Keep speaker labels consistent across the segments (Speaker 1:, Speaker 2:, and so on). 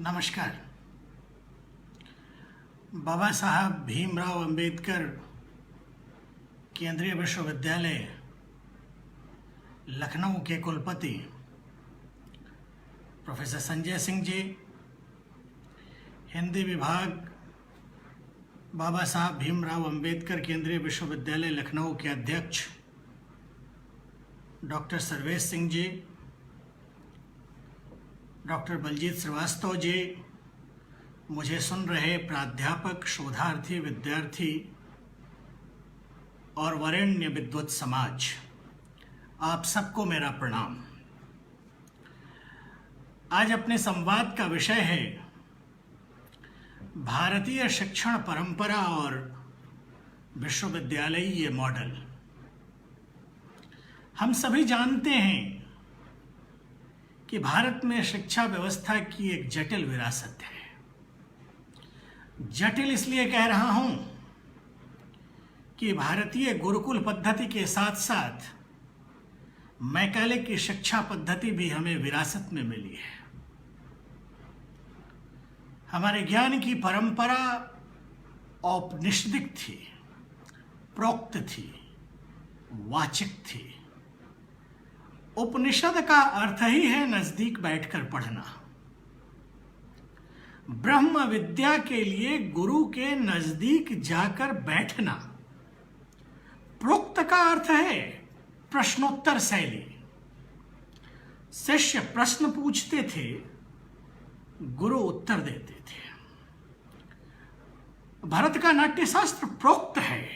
Speaker 1: नमस्कार। बाबा साहब भीमराव अंबेडकर केंद्रीय विश्वविद्यालय लखनऊ के कुलपति प्रोफेसर संजय सिंह जी, हिंदी विभाग बाबा साहब भीमराव अंबेडकर केंद्रीय विश्वविद्यालय लखनऊ के अध्यक्ष डॉक्टर सर्वेश सिंह जी, डॉक्टर बलजीत श्रीवास्तव जी, मुझे सुन रहे प्राध्यापक, शोधार्थी, विद्यार्थी और वरेण्य विद्वत समाज, आप सबको मेरा प्रणाम। आज अपने संवाद का विषय है भारतीय शिक्षण परंपरा और विश्वविद्यालयीय मॉडल। हम सभी जानते हैं कि भारत में शिक्षा व्यवस्था की एक जटिल विरासत है। जटिल इसलिए कह रहा हूं कि भारतीय गुरुकुल पद्धति के साथ साथ मैकाले की शिक्षा पद्धति भी हमें विरासत में मिली है। हमारे ज्ञान की परंपरा औपनिषदिक थी, प्रोक्त थी, वाचिक थी। उपनिषद का अर्थ ही है नजदीक बैठकर पढ़ना। ब्रह्म विद्या के लिए गुरु के नजदीक जाकर बैठना। प्रोक्त का अर्थ है प्रश्नोत्तर शैली। शिष्य प्रश्न पूछते थे, गुरु उत्तर देते थे। भारत का नाट्यशास्त्र प्रोक्त है।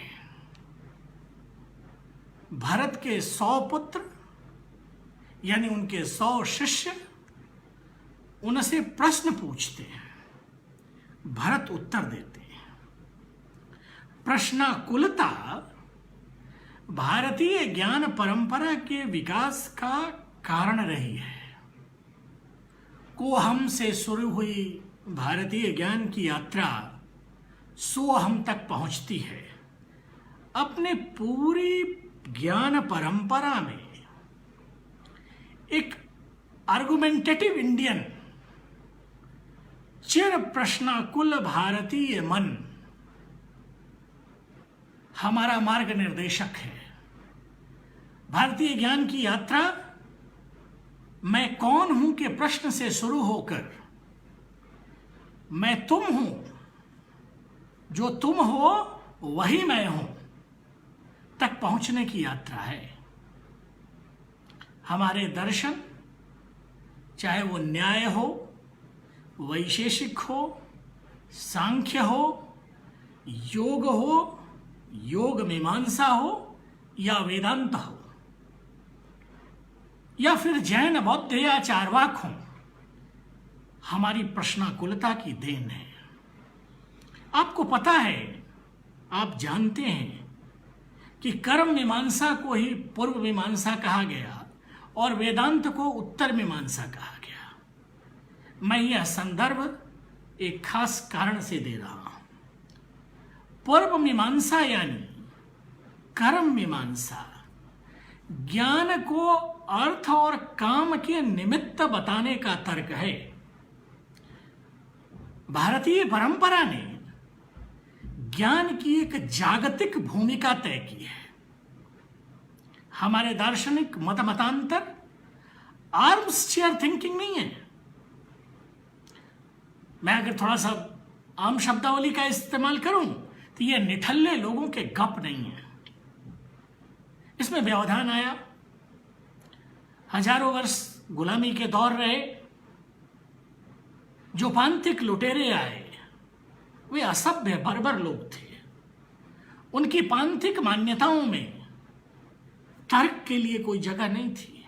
Speaker 1: भरत के 100 पुत्र यानी उनके 100 शिष्य उनसे प्रश्न पूछते हैं, भरत उत्तर देते हैं। प्रश्नाकुलता भारतीय ज्ञान परंपरा के विकास का कारण रही है। कोहम से शुरू हुई भारतीय ज्ञान की यात्रा सोहम तक पहुंचती है। अपने पूरी ज्ञान परंपरा में एक आर्गुमेंटेटिव इंडियन, चिर प्रश्नाकुल भारतीय मन हमारा मार्ग निर्देशक है। भारतीय ज्ञान की यात्रा मैं कौन हूं के प्रश्न से शुरू होकर मैं तुम हूं, जो तुम हो वही मैं हूं तक पहुंचने की यात्रा है। हमारे दर्शन, चाहे वो न्याय हो, वैशेषिक हो, सांख्य हो, योग मीमांसा हो या वेदांत हो, या फिर जैन, बौद्ध या चार्वाक हो, हमारी प्रश्नाकुलता की देन है। आपको पता है, आप जानते हैं कि कर्म मीमांसा को ही पूर्व मीमांसा कहा गया और वेदांत को उत्तर मीमांसा कहा गया। मैं यह संदर्भ एक खास कारण से दे रहा हूं। पूर्व मीमांसा यानी कर्म मीमांसा ज्ञान को अर्थ और काम के निमित्त बताने का तर्क है। भारतीय परंपरा ने ज्ञान की एक जागतिक भूमिका तय की है। हमारे दार्शनिक मतांतर आर्म्स चेयर थिंकिंग नहीं है। मैं अगर थोड़ा सा आम शब्दावली का इस्तेमाल करूं तो ये निठल्ले लोगों के गप नहीं है। इसमें व्यवधान आया, हजारों वर्ष गुलामी के दौर रहे। जो पांतिक लुटेरे आए वे असभ्य बर्बर लोग थे। उनकी पांतिक मान्यताओं में तर्क के लिए कोई जगह नहीं थी।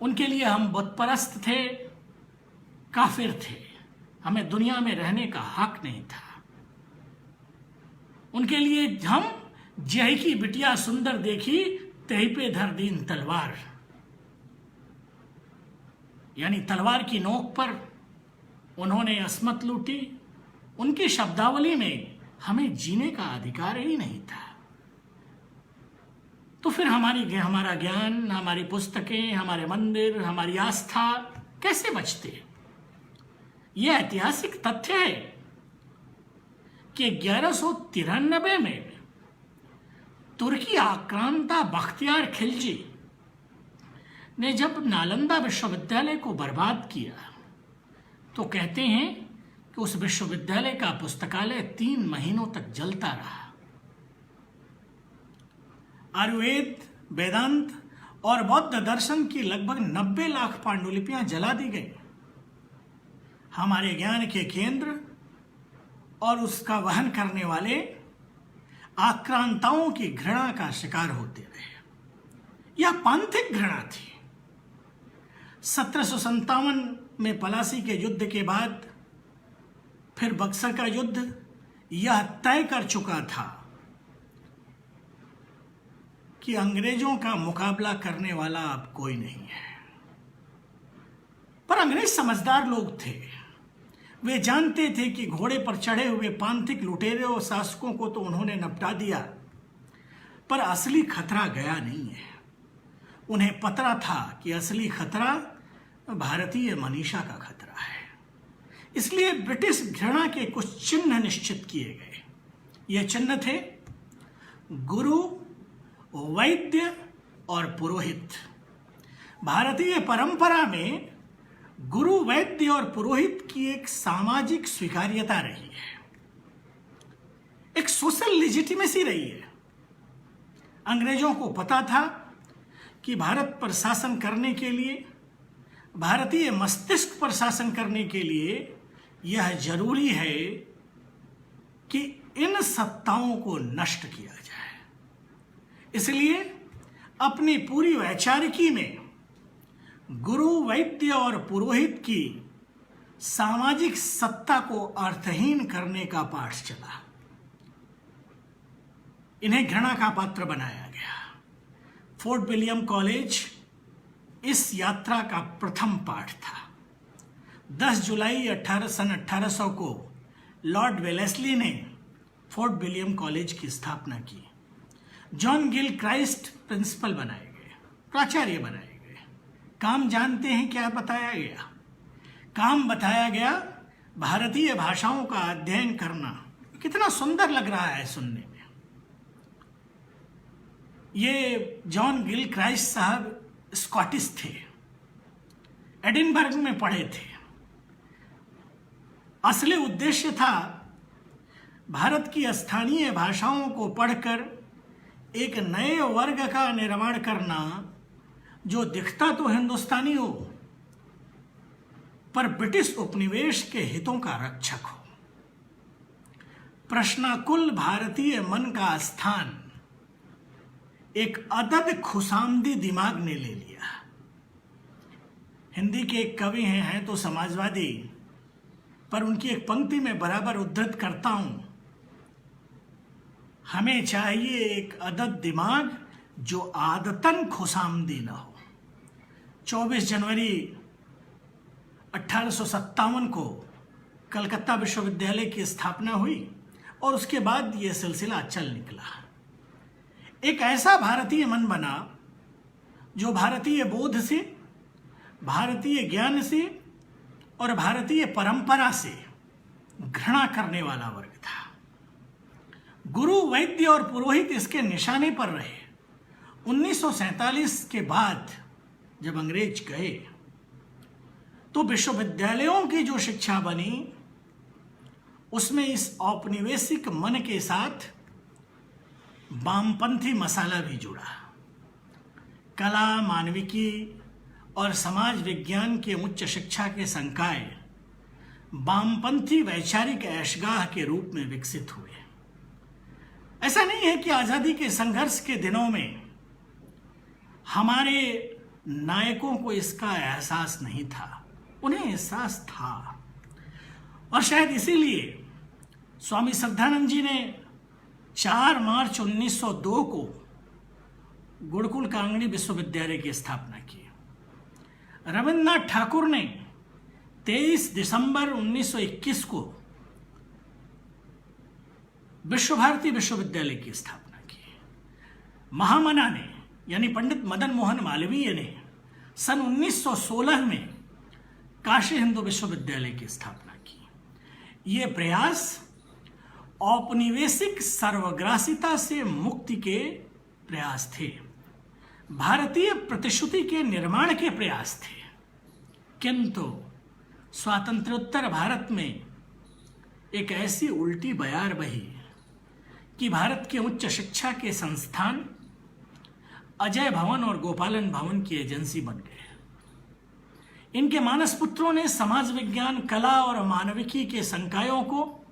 Speaker 1: उनके लिए हम बुतपरस्त थे, काफिर थे। हमें दुनिया में रहने का हक नहीं था। उनके लिए हम जय की बिटिया सुंदर देखी तही पे धर दीन तलवार, यानी तलवार की नोक पर उन्होंने असमत लूटी। उनकी शब्दावली में हमें जीने का अधिकार ही नहीं था। तो फिर हमारा ज्ञान, हमारी पुस्तकें, हमारे मंदिर, हमारी आस्था कैसे बचते? यह ऐतिहासिक तथ्य है कि 1193 में तुर्की आक्रांता बख्तियार खिलजी ने जब नालंदा विश्वविद्यालय को बर्बाद किया तो कहते हैं कि उस विश्वविद्यालय का पुस्तकालय 3 महीनों तक जलता रहा। आयुर्वेद, वेदांत और बौद्ध दर्शन की लगभग 90 लाख पांडुलिपियां जला दी गई। हमारे ज्ञान के केंद्र और उसका वहन करने वाले आक्रांताओं की घृणा का शिकार होते रहे। यह पांथिक घृणा थी। 1757 में पलासी के युद्ध के बाद फिर बक्सर का युद्ध यह तय कर चुका था कि अंग्रेजों का मुकाबला करने वाला अब कोई नहीं है। पर अंग्रेज समझदार लोग थे। वे जानते थे कि घोड़े पर चढ़े हुए पांथिक लुटेरे और शासकों को तो उन्होंने निपटा दिया, पर असली खतरा गया नहीं है। उन्हें पता था कि असली खतरा भारतीय मनीषा का खतरा है। इसलिए ब्रिटिश घृणा के कुछ चिन्ह निश्चित किए गए। ये चिन्ह थे गुरु, वैद्य और पुरोहित। भारतीय परंपरा में गुरु, वैद्य और पुरोहित की एक सामाजिक स्वीकार्यता रही है, एक सोशल लेजिटिमेसी रही है। अंग्रेजों को पता था कि भारत पर शासन करने के लिए, भारतीय मस्तिष्क पर शासन करने के लिए यह जरूरी है कि इन सत्ताओं को नष्ट किया जाए। इसलिए अपनी पूरी वैचारिकी में गुरु, वैद्य और पुरोहित की सामाजिक सत्ता को अर्थहीन करने का पाठ चला। इन्हें घृणा का पात्र बनाया गया। फोर्ट विलियम कॉलेज इस यात्रा का प्रथम पाठ था। 10 जुलाई 1800 को लॉर्ड वेलेस्ली ने फोर्ट विलियम कॉलेज की स्थापना की। जॉन गिल क्राइस्ट प्रिंसिपल बनाए गए, प्राचार्य बनाए गए। काम जानते हैं क्या बताया गया? काम बताया गया भारतीय भाषाओं का अध्ययन करना। कितना सुंदर लग रहा है सुनने में। ये जॉन गिल क्राइस्ट साहब स्कॉटिश थे, एडिनबर्ग में पढ़े थे। असली उद्देश्य था भारत की स्थानीय भाषाओं को पढ़कर एक नए वर्ग का निर्माण करना जो दिखता तो हिंदुस्तानी हो पर ब्रिटिश उपनिवेश के हितों का रक्षक हो। प्रश्नाकुल भारतीय मन का स्थान एक अदद खुशामदी दिमाग ने ले लिया। हिंदी के एक कवि हैं तो समाजवादी, पर उनकी एक पंक्ति में बराबर उद्धृत करता हूं, हमें चाहिए एक अदद दिमाग जो आदतन खुशामदी न हो। 24 जनवरी 1857 को कलकत्ता विश्वविद्यालय की स्थापना हुई और उसके बाद यह सिलसिला चल निकला। एक ऐसा भारतीय मन बना जो भारतीय बोध से, भारतीय ज्ञान से और भारतीय परंपरा से घृणा करने वाला वर्ग था। गुरु, वैद्य और पुरोहित इसके निशाने पर रहे। 1947 के बाद जब अंग्रेज गए तो विश्वविद्यालयों की जो शिक्षा बनी उसमें इस औपनिवेशिक मन के साथ वामपंथी मसाला भी जुड़ा। कला, मानविकी और समाज विज्ञान के उच्च शिक्षा के संकाय वामपंथी वैचारिक ऐशगाह के रूप में विकसित हुए। ऐसा नहीं है कि आजादी के संघर्ष के दिनों में हमारे नायकों को इसका एहसास नहीं था, उन्हें एहसास था। और शायद इसीलिए स्वामी श्रद्धानंद जी ने 4 मार्च 1902 को गुरुकुल कांगड़ी विश्वविद्यालय की स्थापना की। रविन्द्रनाथ ठाकुर ने 23 दिसंबर 1921 को विश्व भारती विश्वविद्यालय की स्थापना की। महामना ने यानी पंडित मदन मोहन मालवीय ने सन 1916 में काशी हिंदू विश्वविद्यालय की स्थापना ये प्रयास औपनिवेशिक सर्वग्रासिता से मुक्ति के प्रयास थे, भारतीय प्रतिश्रुति के निर्माण के प्रयास थे। किंतु स्वातंत्र्योत्तर भारत में एक ऐसी उल्टी बयार बही कि भारत के उच्च शिक्षा के संस्थान अजय भवन और गोपालन भवन की एजेंसी बन गए। इनके मानस पुत्रों ने समाज विज्ञान, कला और मानविकी के संकायों को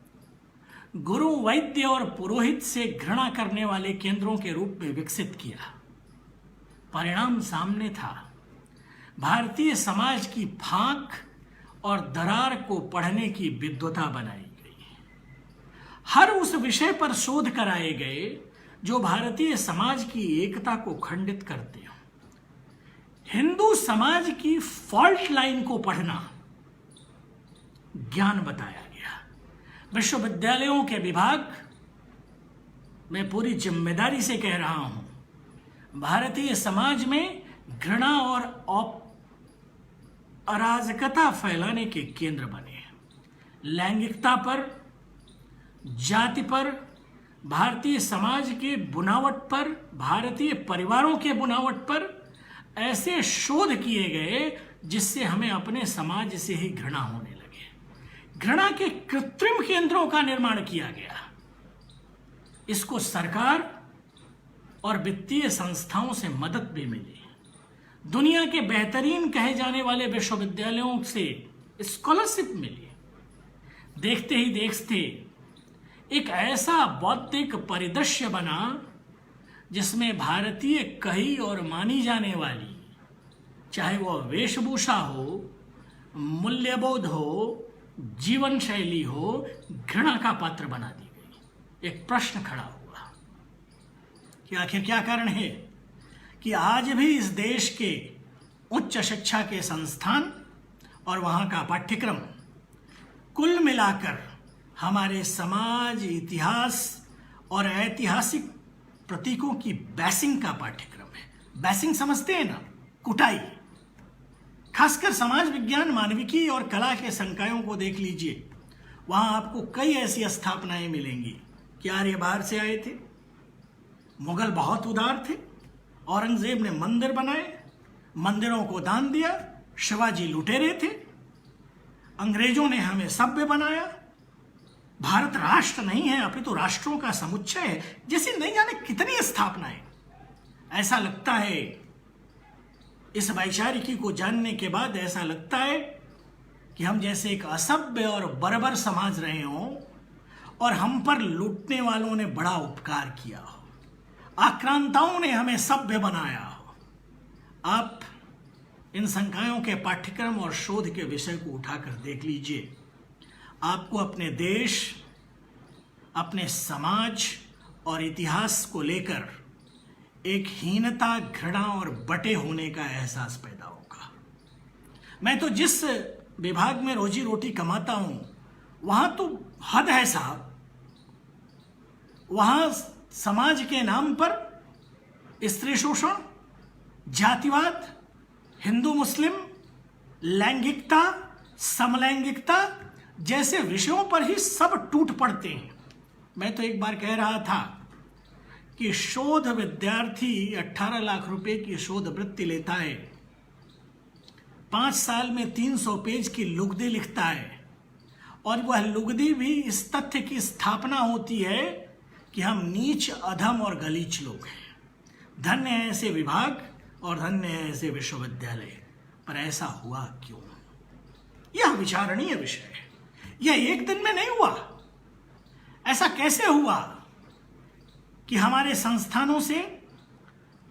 Speaker 1: गुरु, वैद्य और पुरोहित से घृणा करने वाले केंद्रों के रूप में विकसित किया। परिणाम सामने था। भारतीय समाज की फांक और दरार को पढ़ने की विद्वता बनाई गई। हर उस विषय पर शोध कराए गए जो भारतीय समाज की एकता को खंडित करते हो। हिंदू समाज की फॉल्ट लाइन को पढ़ना ज्ञान बताया गया। विश्वविद्यालयों के विभाग, मैं पूरी जिम्मेदारी से कह रहा हूं, भारतीय समाज में घृणा और अराजकता फैलाने के केंद्र बने हैं। लैंगिकता पर, जाति पर, भारतीय समाज के बुनावट पर, भारतीय परिवारों के बुनावट पर ऐसे शोध किए गए जिससे हमें अपने समाज से ही घृणा होने लगे। घृणा के कृत्रिम केंद्रों का निर्माण किया गया। इसको सरकार और वित्तीय संस्थाओं से मदद भी मिली। दुनिया के बेहतरीन कहे जाने वाले विश्वविद्यालयों से स्कॉलरशिप मिली। देखते ही देखते एक ऐसा बौद्धिक परिदृश्य बना जिसमें भारतीय कही और मानी जाने वाली, चाहे वह वेशभूषा हो, मूल्यबोध हो, जीवन शैली हो, घृणा का पात्र बना दी गई। एक प्रश्न खड़ा हुआ कि आखिर क्या कारण है कि आज भी इस देश के उच्च शिक्षा के संस्थान और वहाँ का पाठ्यक्रम कुल मिलाकर हमारे समाज, इतिहास और ऐतिहासिक प्रतीकों की बैसिंग का पाठ्यक्रम है। बैसिंग समझते हैं ना, कुटाई। खासकर समाज विज्ञान, मानविकी और कला के संकायों को देख लीजिए, वहाँ आपको कई ऐसी स्थापनाएं मिलेंगी कि आर्य बाहर से आए थे, मुगल बहुत उदार थे, औरंगजेब ने मंदिर बनाए, मंदिरों को दान दिया, शिवाजी लुटेरे थे, अंग्रेजों ने हमें सभ्य बनाया, भारत राष्ट्र नहीं है अपितु राष्ट्रों का समुच्चय है, जैसी नहीं जाने कितनी स्थापनाएं। ऐसा लगता है, इस वैचारिकी को जानने के बाद ऐसा लगता है कि हम जैसे एक असभ्य और बर्बर समाज रहे हों और हम पर लूटने वालों ने बड़ा उपकार किया हो, आक्रांताओं ने हमें सभ्य बनाया हो। आप इन संकायों के पाठ्यक्रम और शोध के विषय को उठाकर देख लीजिए, आपको अपने देश, अपने समाज और इतिहास को लेकर एक हीनता, घृणा और बटे होने का एहसास पैदा होगा। मैं तो जिस विभाग में रोजी रोटी कमाता हूं, वहां तो हद है साहब। वहां समाज के नाम पर स्त्री शोषण, जातिवाद, हिंदू मुस्लिम, लैंगिकता, समलैंगिकता जैसे विषयों पर ही सब टूट पड़ते हैं। मैं तो एक बार कह रहा था कि शोध विद्यार्थी 18 लाख रुपए की शोध वृत्ति लेता है, 5 साल में 300 पेज की लुगदी लिखता है, और वह लुगदी भी इस तथ्य की स्थापना होती है कि हम नीच, अधम और गलीच लोग हैं। धन्य है ऐसे विभाग और धन्य है ऐसे विश्वविद्यालय। पर ऐसा हुआ क्यों? यह विचारणीय विषय है। यह एक दिन में नहीं हुआ। ऐसा कैसे हुआ कि हमारे संस्थानों से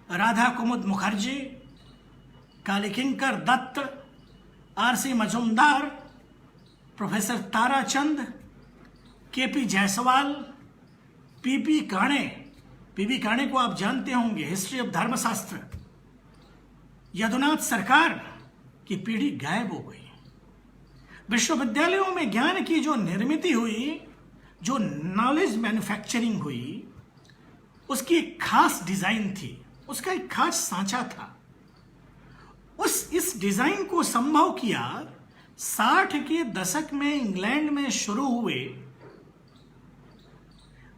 Speaker 1: Radha Kumud Mukherjee, Kalikinkar Datta, R C. Majumdar, professor Tarachand, K P. Jayaswal, P P. Kane को आप जानते होंगे, हिस्ट्री ऑफ धर्मशास्त्र, यदुनाथ सरकार की पीढ़ी गायब हो गई। विश्वविद्यालयों में ज्ञान की जो निर्मित हुई, जो नॉलेज मैन्युफैक्चरिंग हुई, उसकी एक खास डिजाइन थी, उसका एक खास सांचा था। इस डिजाइन को संभव किया 60 के दशक में इंग्लैंड में शुरू हुए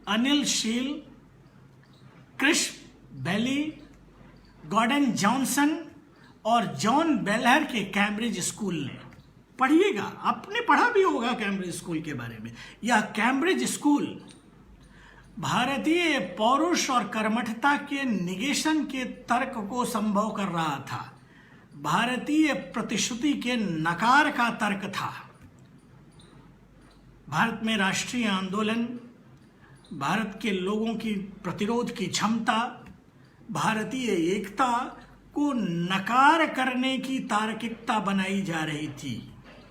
Speaker 1: अनिल शील, क्रिस बेली, गॉर्डन जॉनसन और जॉन बेलहर के कैम्ब्रिज स्कूल ने, पढ़िएगा, आपने पढ़ा भी होगा कैम्ब्रिज स्कूल के बारे में। यह कैम्ब्रिज स्कूल भारतीय पौरुष और कर्मठता के निगेशन के तर्क को संभव कर रहा था, भारतीय प्रतिश्रुति के नकार का तर्क था। भारत में राष्ट्रीय आंदोलन, भारत के लोगों की प्रतिरोध की क्षमता, भारतीय एकता को नकार करने की तार्किकता बनाई जा रही थी,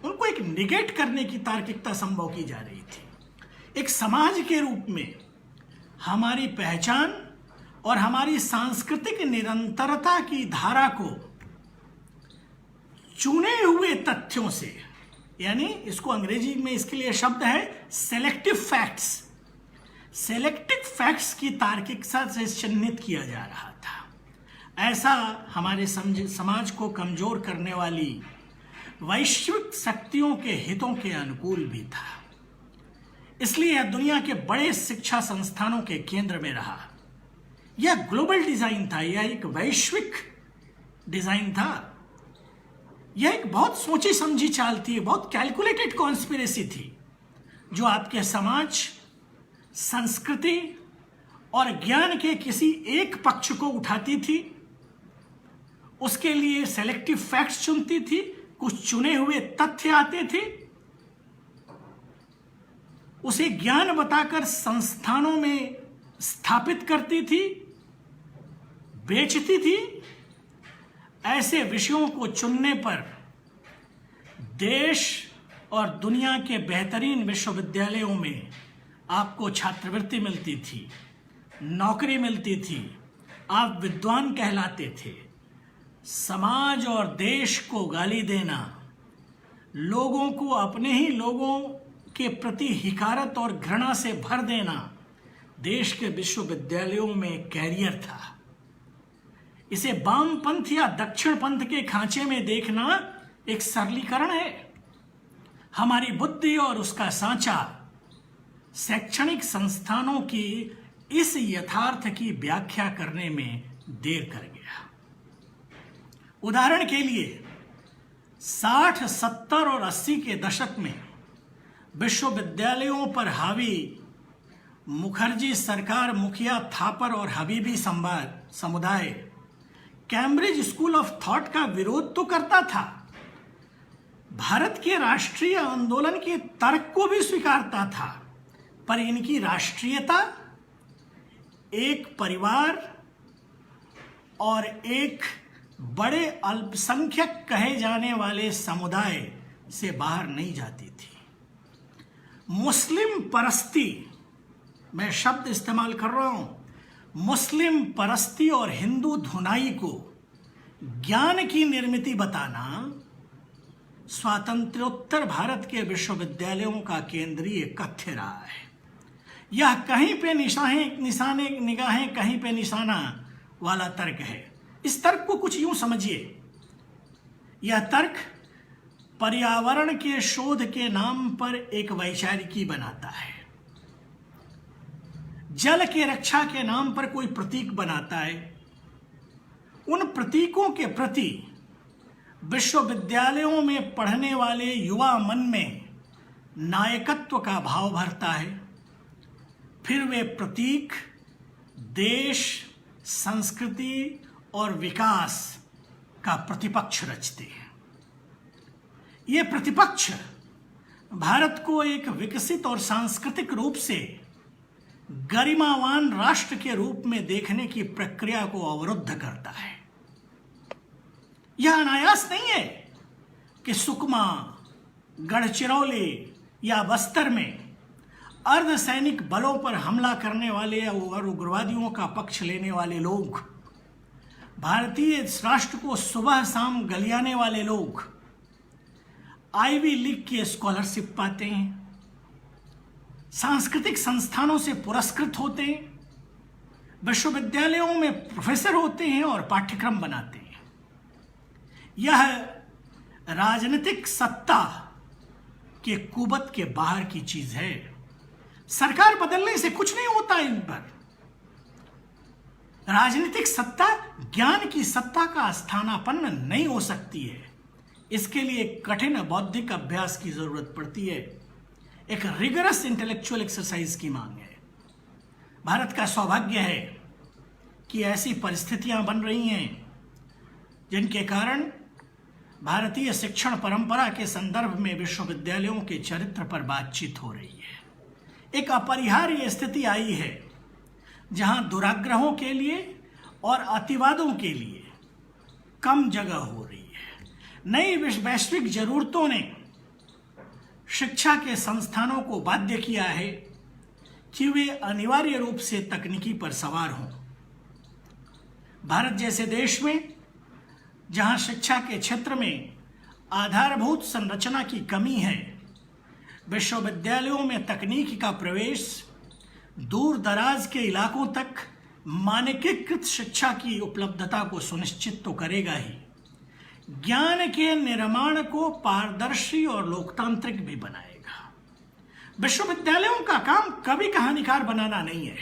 Speaker 1: उनको एक निगेट करने की तार्किकता संभव की जा रही थी। एक समाज के रूप में हमारी पहचान और हमारी सांस्कृतिक निरंतरता की धारा को चुने हुए तथ्यों से, यानी इसको अंग्रेजी में इसके लिए शब्द है सेलेक्टिव फैक्ट्स, सेलेक्टिव फैक्ट्स की तार्किकता से चिन्हित किया जा रहा था। ऐसा हमारे समाज को कमजोर करने वाली वैश्विक शक्तियों के हितों के अनुकूल भी था। इसलिए यह दुनिया के बड़े शिक्षा संस्थानों के केंद्र में रहा। यह ग्लोबल डिजाइन था, यह एक वैश्विक डिजाइन था। यह एक बहुत सोची समझी चाल थी, बहुत कैलकुलेटेड कॉन्स्पिरेसी थी, जो आपके समाज, संस्कृति और ज्ञान के किसी एक पक्ष को उठाती थी, उसके लिए सेलेक्टिव फैक्ट्स चुनती थी, कुछ चुने हुए तथ्य आते थे, उसे ज्ञान बताकर संस्थानों में स्थापित करती थी, बेचती थी। ऐसे विषयों को चुनने पर देश और दुनिया के बेहतरीन विश्वविद्यालयों में आपको छात्रवृत्ति मिलती थी, नौकरी मिलती थी, आप विद्वान कहलाते थे। समाज और देश को गाली देना, लोगों को अपने ही लोगों के प्रति हिकारत और घृणा से भर देना देश के विश्वविद्यालयों में कैरियर था। इसे वामपंथ या दक्षिण पंथ के खांचे में देखना एक सरलीकरण है। हमारी बुद्धि और उसका सांचा शैक्षणिक संस्थानों की इस यथार्थ की व्याख्या करने में देर कर गया। उदाहरण के लिए 60, 70 और 80 के दशक में विश्वविद्यालयों पर हावी मुखर्जी सरकार, मुखिया थापर और हबीबी समुदाय कैम्ब्रिज स्कूल ऑफ थॉट का विरोध तो करता था, भारत के राष्ट्रीय आंदोलन के तर्क को भी स्वीकारता था, पर इनकी राष्ट्रीयता एक परिवार और एक बड़े अल्पसंख्यक कहे जाने वाले समुदाय से बाहर नहीं जाती थी। मुस्लिम परस्ती, मैं शब्द इस्तेमाल कर रहा हूं, मुस्लिम परस्ती और हिंदू धुनाई को ज्ञान की निर्मिति बताना स्वातंत्र्योत्तर भारत के विश्वविद्यालयों का केंद्रीय कथ्य रहा है। यह कहीं पे निगाहें कहीं पे निशाना वाला तर्क है। इस तर्क को कुछ यूं समझिए, यह तर्क पर्यावरण के शोध के नाम पर एक वैचारिकी बनाता है, जल के रक्षा के नाम पर कोई प्रतीक बनाता है, उन प्रतीकों के प्रति विश्वविद्यालयों में पढ़ने वाले युवा मन में नायकत्व का भाव भरता है, फिर वे प्रतीक देश, संस्कृति और विकास का प्रतिपक्ष रचते हैं। ये प्रतिपक्ष भारत को एक विकसित और सांस्कृतिक रूप से गरिमावान राष्ट्र के रूप में देखने की प्रक्रिया को अवरुद्ध करता है। यह अनायास नहीं है कि सुकमा, गढ़चिरौली या बस्तर में अर्धसैनिक बलों पर हमला करने वाले और उग्रवादियों का पक्ष लेने वाले लोग, भारतीय राष्ट्र को सुबह शाम गलियाने वाले लोग आईवी लीग की स्कॉलरशिप पाते हैं, सांस्कृतिक संस्थानों से पुरस्कृत होते हैं, विश्वविद्यालयों में प्रोफेसर होते हैं और पाठ्यक्रम बनाते हैं। यह राजनीतिक सत्ता के कुबत के बाहर की चीज है। सरकार बदलने से कुछ नहीं होता इन पर। राजनीतिक सत्ता ज्ञान की सत्ता का स्थानापन्न नहीं हो सकती है। इसके लिए एक कठिन बौद्धिक अभ्यास की जरूरत पड़ती है, एक रिगरस इंटेलेक्चुअल एक्सरसाइज की मांग है। भारत का सौभाग्य है कि ऐसी परिस्थितियां बन रही हैं जिनके कारण भारतीय शिक्षण परंपरा के संदर्भ में विश्वविद्यालयों के चरित्र पर बातचीत हो रही है। एक अपरिहार्य स्थिति आई है जहां दुराग्रहों के लिए और अतिवादों के लिए कम जगह हो रही है। नई वैश्विक जरूरतों ने शिक्षा के संस्थानों को बाध्य किया है कि वे अनिवार्य रूप से तकनीकी पर सवार हों। भारत जैसे देश में जहां शिक्षा के क्षेत्र में आधारभूत संरचना की कमी है, विश्वविद्यालयों में तकनीक का प्रवेश दूर दराज के इलाकों तक मानकीकृत शिक्षा की उपलब्धता को सुनिश्चित तो करेगा ही, ज्ञान के निर्माण को पारदर्शी और लोकतांत्रिक भी बनाएगा। विश्वविद्यालयों का काम कवि कहानीकार बनाना नहीं है।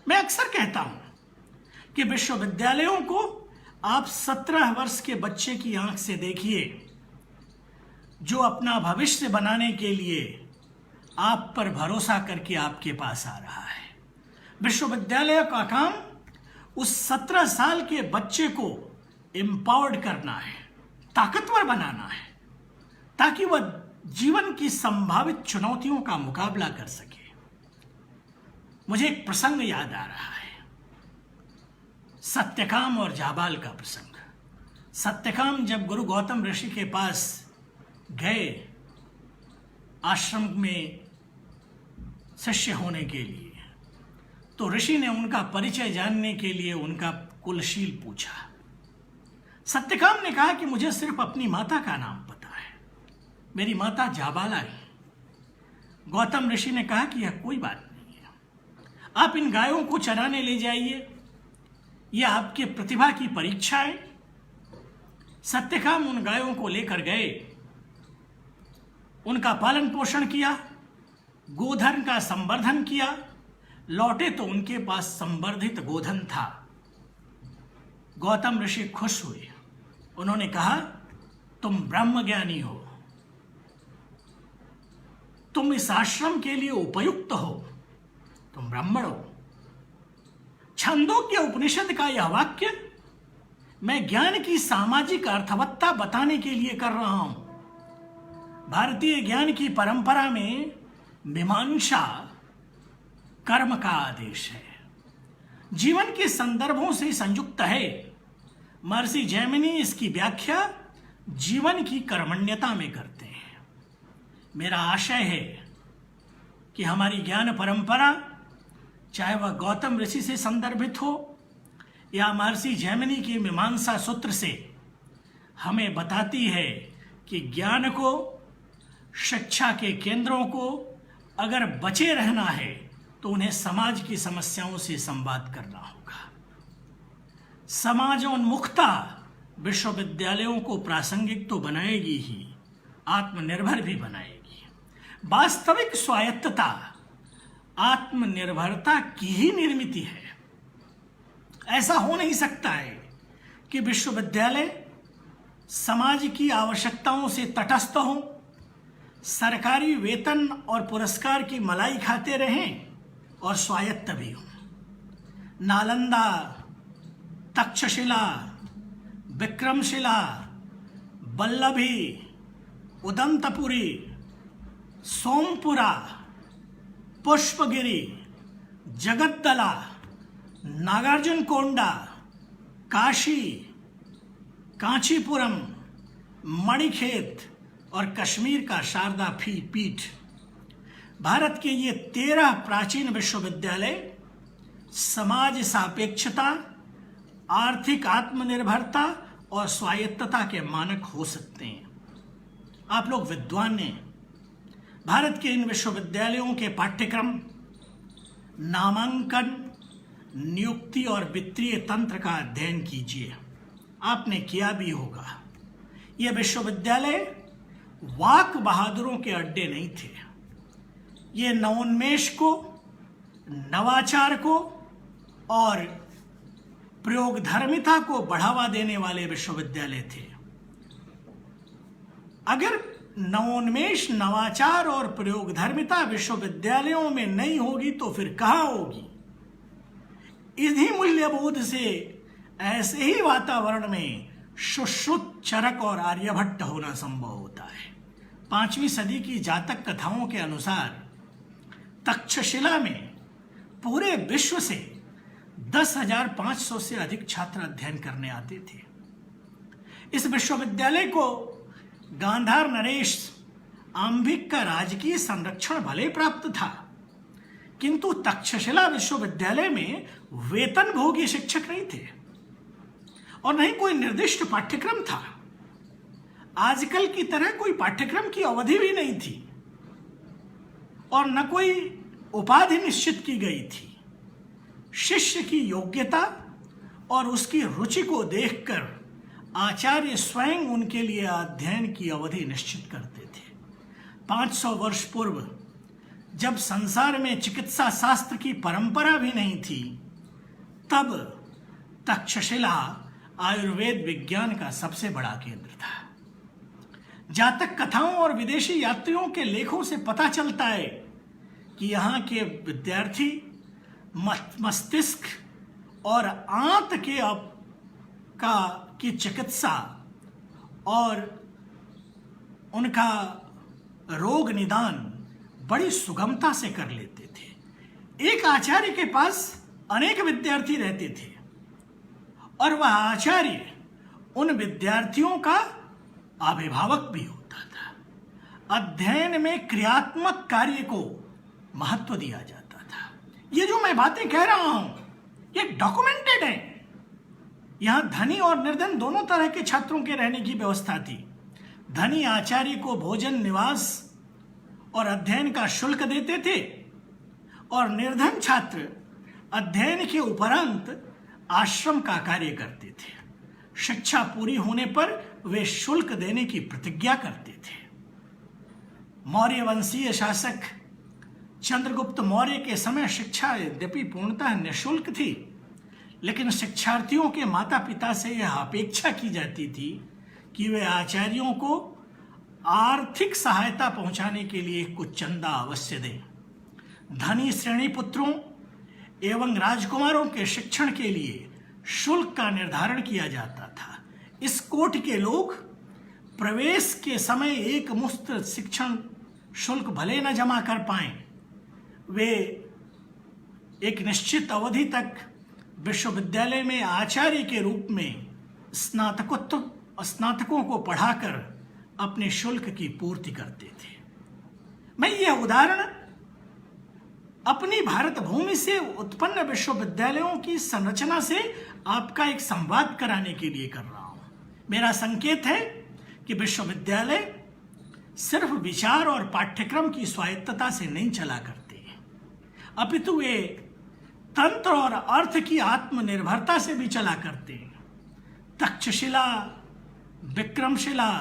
Speaker 1: मैं अक्सर कहता हूं कि विश्वविद्यालयों को आप 17 वर्ष के बच्चे की आंख से देखिए जो अपना भविष्य बनाने के लिए आप पर भरोसा करके आपके पास आ रहा है। विश्वविद्यालय का काम उस 17 साल के बच्चे को एम्पावर्ड करना है, ताकतवर बनाना है, ताकि वह जीवन की संभावित चुनौतियों का मुकाबला कर सके। मुझे एक प्रसंग याद आ रहा है, सत्यकाम और जाबाल का प्रसंग। सत्यकाम जब गुरु गौतम ऋषि के पास गए आश्रम में शिष्य होने के लिए, तो ऋषि ने उनका परिचय जानने के लिए उनका कुलशील पूछा। सत्यकाम ने कहा कि मुझे सिर्फ अपनी माता का नाम पता है, मेरी माता जाबाला है। गौतम ऋषि ने कहा कि यह कोई बात नहीं है, आप इन गायों को चराने ले जाइए, यह आपके प्रतिभा की परीक्षा है। सत्यकाम उन गायों को लेकर गए, उनका पालन पोषण किया, गोधन का संवर्धन किया। लौटे तो उनके पास संवर्धित गोधन था। गौतम ऋषि खुश हुए। उन्होंने कहा, तुम ब्रह्मज्ञानी हो, तुम इस आश्रम के लिए उपयुक्त हो, तुम ब्राह्मण हो। छंदोग्य उपनिषद का यह वाक्य मैं ज्ञान की सामाजिक अर्थवत्ता बताने के लिए कर रहा हूं। भारतीय ज्ञान की परंपरा में मीमांसा कर्म का आदेश है, जीवन के संदर्भों से संयुक्त है। महर्षि जैमिनी इसकी व्याख्या जीवन की कर्मण्यता में करते हैं। मेरा आशय है कि हमारी ज्ञान परंपरा, चाहे वह गौतम ऋषि से संदर्भित हो या महर्षि जैमिनी की मीमांसा सूत्र से, हमें बताती है कि ज्ञान को, शिक्षा के केंद्रों को अगर बचे रहना है तो उन्हें समाज की समस्याओं से संवाद करना होगा। समाजोन्मुखता विश्वविद्यालयों को प्रासंगिक तो बनाएगी ही, आत्मनिर्भर भी बनाएगी। वास्तविक स्वायत्तता आत्मनिर्भरता की ही निर्मित है। ऐसा हो नहीं सकता है कि विश्वविद्यालय समाज की आवश्यकताओं से तटस्थ हो, सरकारी वेतन और पुरस्कार की मलाई खाते रहें और स्वायत्त भी हो। नालंदा, तक्षशिला, विक्रमशिला, वल्लभी, उदंतपुरी, सोमपुरा, पुष्पगिरी, जगद्दला, नागार्जुनकोंडा, काशी, कांचीपुरम, मणिखेत और कश्मीर का शारदा पीठ, भारत के ये 13 प्राचीन विश्वविद्यालय समाज सापेक्षता, आर्थिक आत्मनिर्भरता और स्वायत्तता के मानक हो सकते हैं। आप लोग विद्वान हैं, भारत के इन विश्वविद्यालयों के पाठ्यक्रम, नामांकन, नियुक्ति और वित्तीय तंत्र का अध्ययन कीजिए। आपने किया भी होगा। ये विश्वविद्यालय वाक बहादुरों के अड्डे नहीं थे। ये नवोन्मेष को, नवाचार को और प्रयोगधर्मिता को बढ़ावा देने वाले विश्वविद्यालय थे। अगर नवोन्मेष, नवाचार और प्रयोगधर्मिता विश्वविद्यालयों में नहीं होगी तो फिर कहाँ होगी? इन्हीं मूल्यबोध से ऐसे ही वातावरण में सुश्रुत, चरक और आर्यभट्ट होना संभव होता है। 5वीं सदी की जातक कथाओं के अनुसार तक्षशिला में पूरे विश्व से 10,500 से अधिक छात्र अध्ययन करने आते थे। इस विश्वविद्यालय को गांधार नरेश आंबिक का राजकीय संरक्षण भले प्राप्त था, किंतु तक्षशिला विश्वविद्यालय में वेतनभोगी शिक्षक नहीं थे और न ही कोई निर्दिष्ट पाठ्यक्रम था। आजकल की तरह कोई पाठ्यक्रम की अवधि भी नहीं थी और न कोई उपाधि निश्चित की गई थी। शिष्य की योग्यता और उसकी रुचि को देखकर आचार्य स्वयं उनके लिए अध्ययन की अवधि निश्चित करते थे। 500 वर्ष पूर्व जब संसार में चिकित्सा शास्त्र की परंपरा भी नहीं थी, तब तक्षशिला आयुर्वेद विज्ञान का सबसे बड़ा केंद्र था। जातक कथाओं और विदेशी यात्रियों के लेखों से पता चलता है कि यहाँ के विद्यार्थी मस्तिष्क और आंत की चिकित्सा और उनका रोग निदान बड़ी सुगमता से कर लेते थे। एक आचार्य के पास अनेक विद्यार्थी रहते थे और वह आचार्य उन विद्यार्थियों का अभिभावक भी होता था। अध्ययन में क्रियात्मक कार्य को महत्व दिया जाता था। ये जो मैं बातें कह रहा हूं ये डॉक्यूमेंटेड है। यहां धनी और निर्धन दोनों तरह के छात्रों के रहने की व्यवस्था थी। धनी आचार्य को भोजन, निवास और अध्ययन का शुल्क देते थे और निर्धन छात्र अध्ययन के उपरांत आश्रम का कार्य करते थे। शिक्षा पूरी होने पर वे शुल्क देने की प्रतिज्ञा करते थे। मौर्य वंशीय शासक चंद्रगुप्त मौर्य के समय शिक्षा यद्यपि पूर्णतः निःशुल्क थी, लेकिन शिक्षार्थियों के माता पिता से यह अपेक्षा की जाती थी कि वे आचार्यों को आर्थिक सहायता पहुंचाने के लिए कुछ चंदा अवश्य दें। धनी श्रेणी पुत्रों एवं राजकुमारों के शिक्षण के लिए शुल्क का निर्धारण किया जाता था। इस कोटि के लोग प्रवेश के समय एक मुफ्त शिक्षण शुल्क भले न जमा कर पाएं, वे एक निश्चित अवधि तक विश्वविद्यालय में आचार्य के रूप में स्नातकों को पढ़ाकर अपने शुल्क की पूर्ति करते थे। मैं यह उदाहरण अपनी भारत भूमि से उत्पन्न विश्वविद्यालयों की संरचना से आपका एक संवाद कराने के लिए कर रहा हूं। मेरा संकेत है कि विश्वविद्यालय सिर्फ विचार और पाठ्यक्रम की स्वायत्तता से नहीं चला करते, अपितु वे तंत्र और अर्थ की आत्मनिर्भरता से भी चला करते हैं। तक्षशिला, विक्रमशिला,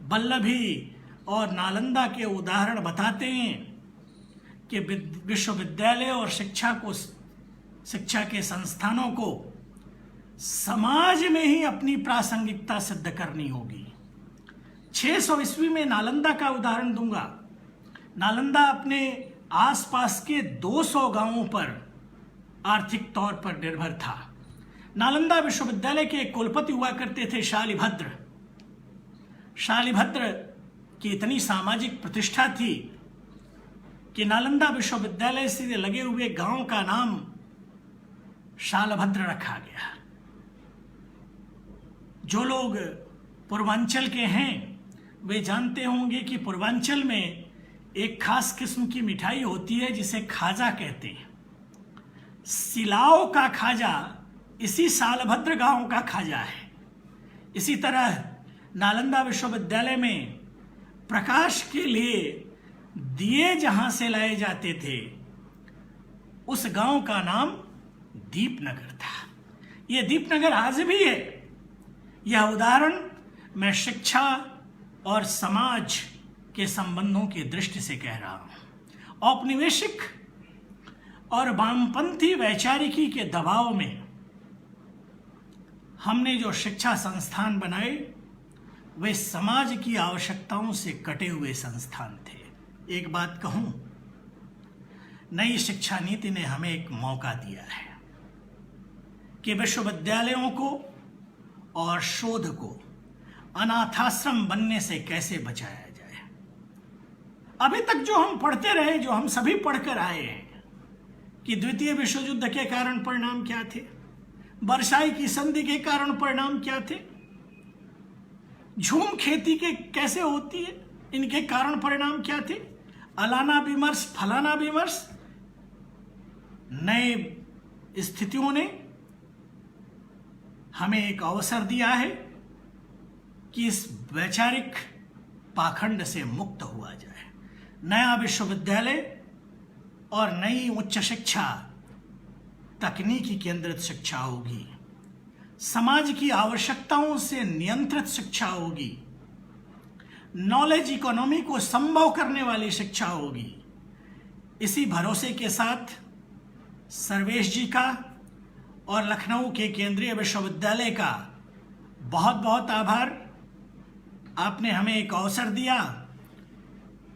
Speaker 1: वल्लभी और नालंदा के उदाहरण बताते हैं कि विश्वविद्यालय और शिक्षा के संस्थानों को समाज में ही अपनी प्रासंगिकता सिद्ध करनी होगी। 600 ईस्वी में नालंदा का उदाहरण दूंगा। नालंदा अपने आसपास के 200 गांवों पर आर्थिक तौर पर निर्भर था। नालंदा विश्वविद्यालय के कुलपति हुआ करते थे शालिभद्र। शालिभद्र की इतनी सामाजिक प्रतिष्ठा थी कि नालंदा विश्वविद्यालय से लगे हुए गांव का नाम शालभद्र रखा गया। जो लोग पूर्वांचल के हैं वे जानते होंगे कि पूर्वांचल में एक खास किस्म की मिठाई होती है जिसे खाजा कहते हैं। सिलाओ का खाजा इसी शालभद्र गांव का खाजा है। इसी तरह नालंदा विश्वविद्यालय में प्रकाश के लिए दिए जहां से लाए जाते थे उस गांव का नाम दीपनगर था। यह दीपनगर आज भी है। यह उदाहरण मैं शिक्षा और समाज के संबंधों की दृष्टि से कह रहा हूं। औपनिवेशिक और वामपंथी वैचारिकी के दबाव में हमने जो शिक्षा संस्थान बनाए वे समाज की आवश्यकताओं से कटे हुए संस्थान थे। एक बात कहूं, नई शिक्षा नीति ने हमें एक मौका दिया है कि विश्वविद्यालयों को और शोध को अनाथाश्रम बनने से कैसे बचाया जाए। अभी तक जो हम पढ़ते रहे, जो हम सभी पढ़कर आए हैं कि द्वितीय विश्व युद्ध के कारण परिणाम क्या थे, वर्साई की संधि के कारण परिणाम क्या थे, झूम खेती के कैसे होती है, इनके कारण परिणाम क्या थे, अलाना विमर्श, फलाना विमर्श, नए स्थितियों ने हमें एक अवसर दिया है कि इस वैचारिक पाखंड से मुक्त हुआ जाए। नया विश्वविद्यालय और नई उच्च शिक्षा तकनीकी केंद्रित शिक्षा होगी, समाज की आवश्यकताओं से नियंत्रित शिक्षा होगी, नॉलेज इकोनॉमी को संभव करने वाली शिक्षा होगी। इसी भरोसे के साथ सर्वेश जी का और लखनऊ के केंद्रीय विश्वविद्यालय का बहुत बहुत आभार। आपने हमें एक अवसर दिया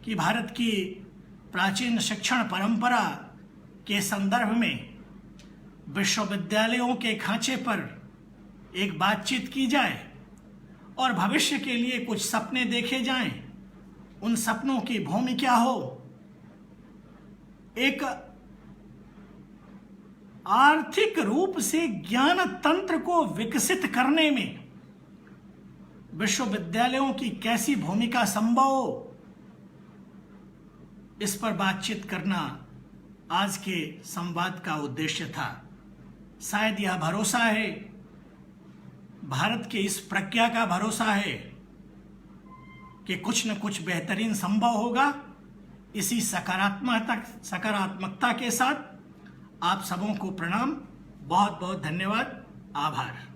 Speaker 1: कि भारत की प्राचीन शिक्षण परंपरा के संदर्भ में विश्वविद्यालयों के खांचे पर एक बातचीत की जाए और भविष्य के लिए कुछ सपने देखे जाएं। उन सपनों की भूमि क्या हो, एक आर्थिक रूप से ज्ञान तंत्र को विकसित करने में विश्वविद्यालयों की कैसी भूमिका संभव हो, इस पर बातचीत करना आज के संवाद का उद्देश्य था। शायद यह भरोसा है, भारत की इस प्रज्ञा का भरोसा है कि कुछ न कुछ बेहतरीन संभव होगा। इसी सकारात्मकता के साथ आप सबों को प्रणाम, बहुत बहुत धन्यवाद, आभार।